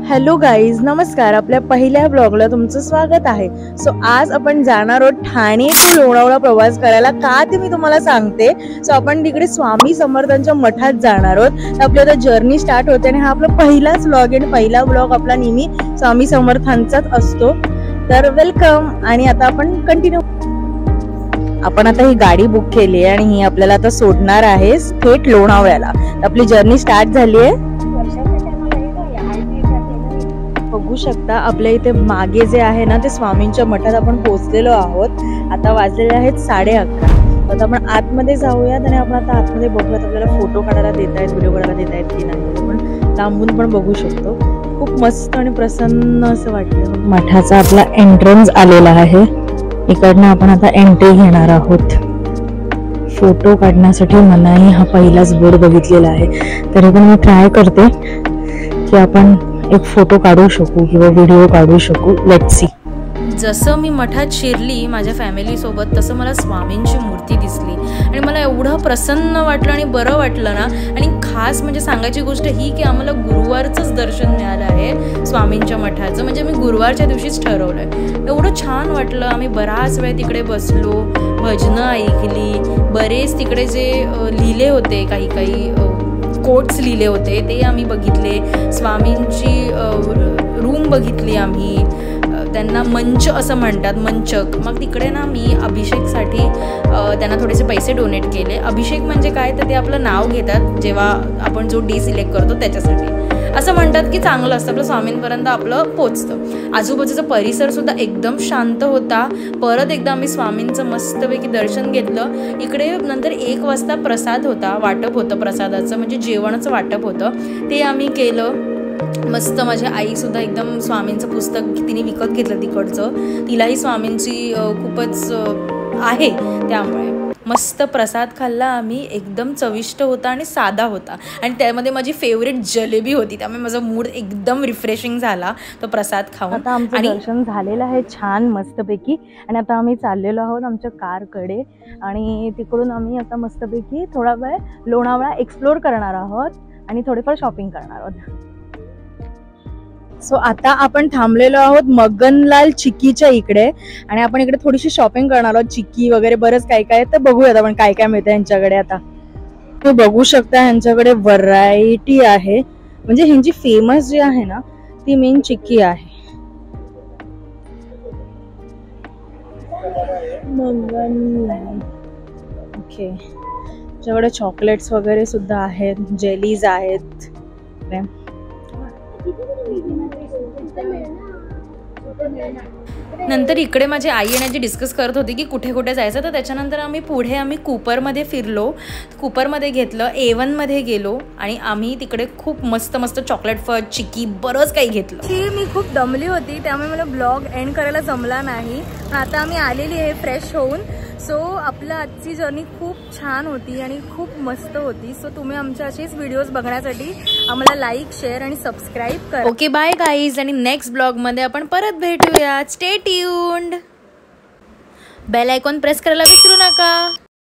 Hello guys, नमस्कार. आपल्या पहिल्या ब्लॉगला तुमचं स्वागत आहे. सो आज आपण जाणार आहोत ठाणे ते लोणावळा प्रवास करायला. का ते मी तुम्हाला सांगते. सो आपण तिकडे स्वामी समर्थांच्या मठात जाणार आहोत. तर आपली आता जर्नी स्टार्ट होते आणि हा आपला पहिलाच ब्लॉग आहे. पहिला ब्लॉग आपला नेहमी स्वामी समर्थांचाच असतो. तर वेलकम. आणि आता आपण कंटिन्यू. आपण आता ही गाडी बुक केली आहे आणि ही आपल्याला आता सोडणार आहे थेट लोणावळ्याला. आपली जर्नी स्टार्ट झाली आहे. बघू शकता आपल्या इथे मागे जे आहे ना ते स्वामींच्या मठात आपण पोहोचलेलो आहोत. आता वाजलेले आहेत 11:30. आता आपण आतमध्ये जाऊयात आणि आपण आता आतमध्ये बघूयात आपल्याला फोटो काढायला देत आहेत, व्हिडिओ काढायला देत आहेत की नाही. आपण लांबून पण बघू शकतो. खूप मस्त आणि प्रसन्न असं वाटतं. मठाचा आपला एंट्रन्स आलेला आहे. इकडनं आपण आता एंट्री घेणार आहोत. फोटो काढण्यासाठी मनाई हा पहिलाच बोर्ड बघितलेला आहे. तरी पण मी ट्राय करते की आपण एक फोटो काढू शकू किंवा व्हिडिओ काढू शकू. Let's see. जसं मी मठात शिरली माझ्या फॅमिली सोबत तसं मला स्वामींची मूर्ती दिसली आणि मला एवढं प्रसन्न वाटलं आणि बरं वाटलं ना. आणि खास म्हणजे सांगायची गोष्ट ही की आम्हाला गुरुवारचंच दर्शन मिळालं आहे स्वामींच्या मठाचं. म्हणजे मी गुरुवारच्या दिवशीच ठरवलंय. एवढं छान वाटलं. आम्ही बराच वेळ तिकडे बसलो, भजनं ऐकली, बरेच तिकडे जे लिहिले होते काही कोट्स लिहिले होते ते आम्ही बघितले. स्वामींची रूम बघितली आम्ही. त्यांना मंच असं म्हणतात, मंचक. मग तिकडे ना मी अभिषेकसाठी त्यांना थोडेसे पैसे डोनेट केले. अभिषेक म्हणजे काय तर ते आपलं नाव घेतात जेव्हा आपण जो डे सिलेक्ट करतो त्याच्यासाठी. असं म्हणतात की चांगलं असतं, आपलं स्वामींपर्यंत आपलं पोचतं. आजूबाजूचा परिसर सुद्धा एकदम शांत होता. परत एकदा आम्ही स्वामींचं मस्तपैकी दर्शन घेतलं. इकडे नंतर 1 वाजता प्रसाद होता, वाटप होतं प्रसादाचं, म्हणजे जेवणाचं वाटप होतं. ते आम्ही केलं. मस्त. माझ्या आईसुद्धा एकदम स्वामींचं पुस्तक तिने विकत घेतलं तिकडचं. तिलाही स्वामींची खूपच आहे, त्यामुळे मस्त प्रसाद खाल्ला आम्ही. एकदम चविष्ट होता आणि साधा होता. आणि त्यामध्ये माझी फेवरेट जलेबी होती, त्यामुळे माझा मूड एकदम रिफ्रेशिंग झाला तो प्रसाद खाऊन. आता आमचं दर्शन झालेलं आहे छान मस्तपैकी. आणि आता आम्ही चाललेलो आहोत आमच्या कारकडे. आणि तिकडून आम्ही आता मस्तपैकी थोडा वेळ लोणावळा एक्सप्लोर करणार आहोत आणि थोडेफार शॉपिंग करणार आहोत. सो आता आपण थांबलेलो आहोत मगनलाल चिक्कीच्या इकडे आणि आपण इकडे थोडीशी शॉपिंग करणार आहोत. चिक्की वगैरे बरंच काय काय. तर बघूयात आपण काय काय मिळतं यांच्याकडे. आता तुम्ही बघू शकता यांच्याकडे व्हरायटी आहे. म्हणजे ह्यांची फेमस जी आहे ना ती मेन चिक्की आहे. मगनलाल. ओके. त्याच्याकडे चॉकलेट्स वगैरे सुद्धा आहेत, जेलीज आहेत. नंतर इकडे माझी आई येण्याची डिस्कस करत होती की कुठे कुठे जायचं. तर त्याच्यानंतर आम्ही कूपरमध्ये फिरलो. कूपरमध्ये घेतलं, A1 मध्ये गेलो आणि आम्ही तिकडे खूप मस्त मस्त चॉकलेट फज, चिक्की बरंच काही घेतलं. मी खूप दमली होती त्यामुळे मला ब्लॉग एंड करायला जमला नाही. पण आता आम्ही आलेली आहे फ्रेश होऊन. सो आपलं आजची जर्नी खूप छान होती आणि खूप मस्त होती. सो तुम्ही आमच्या असेच व्हिडिओज बघण्यासाठी आम्हाला लाईक, शेअर आणि सबस्क्राईब करा. Okay, bye guys. आणि नेक्स्ट ब्लॉगमध्ये आपण परत भेटूया. Stay tuned. Bell icon press करायला विसरू नका.